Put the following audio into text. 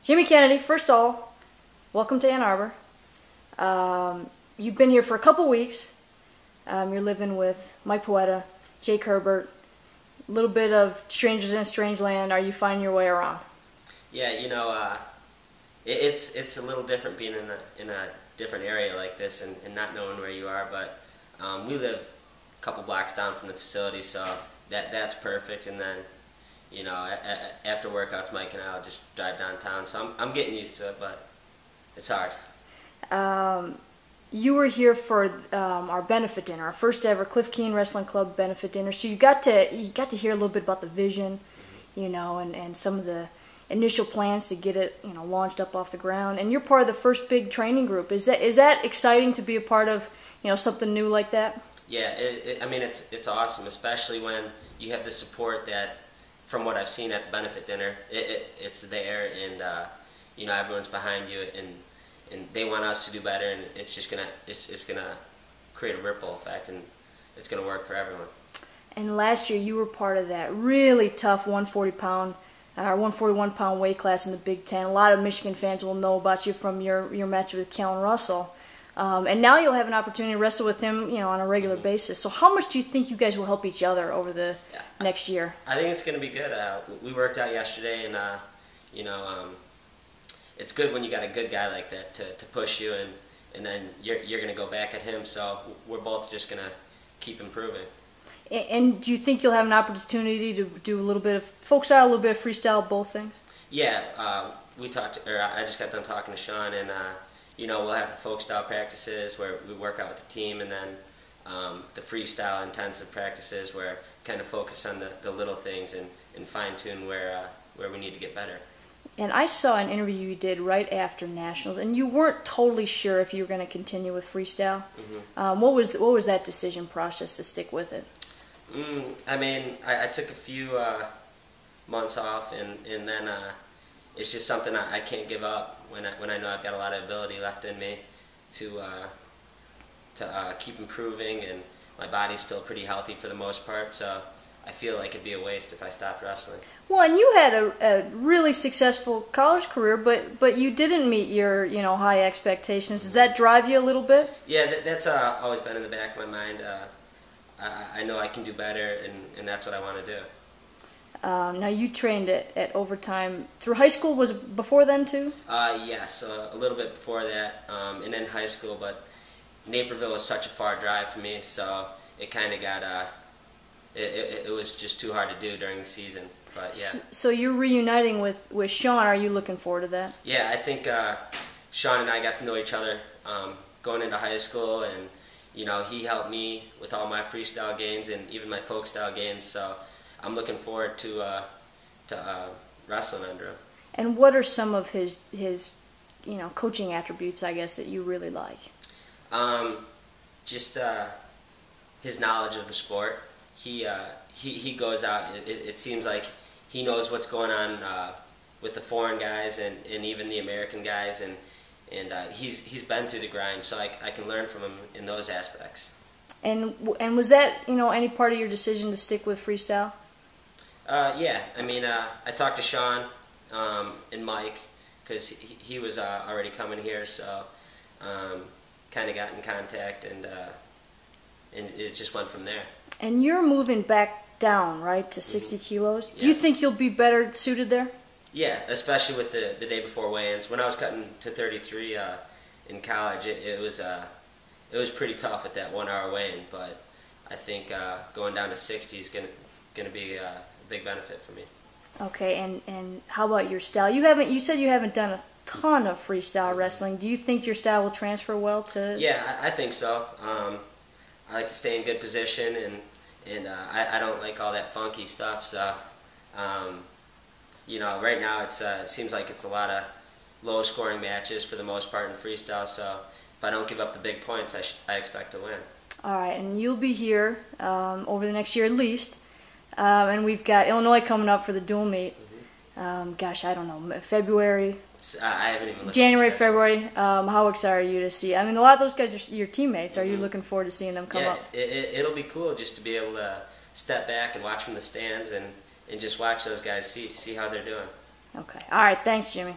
Jimmy Kennedy, first of all, welcome to Ann Arbor. You've been here for a couple weeks. You're living with Mike Poeta, Jake Herbert, a little bit of strangers in a strange land. Are you finding your way around? Yeah, it's a little different being in a different area like this and not knowing where you are. But we live a couple blocks down from the facility, so that's perfect. And then, after workouts, Mike and I will just drive downtown. So I'm getting used to it, but it's hard. You were here for our benefit dinner, our first ever Cliff Keen Wrestling Club benefit dinner. So you got to hear a little bit about the vision, and some of the initial plans to get it, launched up off the ground. And you're part of the first big training group. Is that exciting to be a part of, something new like that? Yeah, it's awesome, especially when you have the support that, from what I've seen at the benefit dinner, it's there, and everyone's behind you, and they want us to do better, and it's just gonna create a ripple effect, and it's gonna work for everyone. And last year you were part of that really tough 141-pound weight class in the Big Ten. A lot of Michigan fans will know about you from your match with Kellen Russell. And now you'll have an opportunity to wrestle with him, on a regular basis. So how much do you think you guys will help each other over the next year? I think it's going to be good. We worked out yesterday, and it's good when you got a good guy like that to push you, and then you're going to go back at him. So we're both just going to keep improving. And do you think you'll have an opportunity to do a little bit of folk style, a little bit of freestyle, both things? Yeah, I just got done talking to Sean, and we'll have the folk style practices where we work out with the team, and then the freestyle intensive practices where kind of focus on the little things and fine tune where we need to get better. And I saw an interview you did right after Nationals, and you weren't totally sure if you were going to continue with freestyle. Mm-hmm. What was that decision process to stick with it? I took a few months off, and then it's just something I can't give up when I know I've got a lot of ability left in me to keep improving, and my body's still pretty healthy for the most part, so I feel like it'd be a waste if I stopped wrestling. Well, and you had a really successful college career, but you didn't meet your high expectations. Does that drive you a little bit? Yeah, that's always been in the back of my mind. I know I can do better, and that's what I want to do. Now you trained at Overtime through high school. Was it before then too? Yes, a little bit before that, and then high school. But Naperville was such a far drive for me, so it kind of got it was just too hard to do during the season. But yeah. So you're reuniting with Sean. Are you looking forward to that? Yeah, I think Sean and I got to know each other going into high school, and he helped me with all my freestyle gains and even my folk style gains. So I'm looking forward to wrestling under him. And what are some of his coaching attributes, I guess, that you really like? Just his knowledge of the sport. He goes out. It seems like he knows what's going on with the foreign guys and even the American guys, and he's been through the grind, so I can learn from him in those aspects. And was that any part of your decision to stick with freestyle? Yeah, I talked to Sean and Mike because he was already coming here, so kind of got in contact, and it just went from there. And you're moving back down, right, to 60 kilos? Yes. Do you think you'll be better suited there? Yeah, especially with the day before weigh-ins. When I was cutting to 33 in college, it was pretty tough at that 1 hour weigh-in, but I think going down to 60 is gonna be a big benefit for me. Okay, and how about your style? You said you haven't done a ton of freestyle wrestling. Do you think your style will transfer well to? Yeah, I think so. I like to stay in good position, and I don't like all that funky stuff. So, right now it seems like it's a lot of low-scoring matches for the most part in freestyle. So, if I don't give up the big points, I expect to win. All right, and you'll be here over the next year at least. And we've got Illinois coming up for the dual meet. Gosh, I don't know, February. I haven't even looked January, February. How excited are you to see? A lot of those guys are your teammates. Are you looking forward to seeing them come up? It'll be cool just to be able to step back and watch from the stands and just watch those guys, see how they're doing. Okay. All right. Thanks, Jimmy.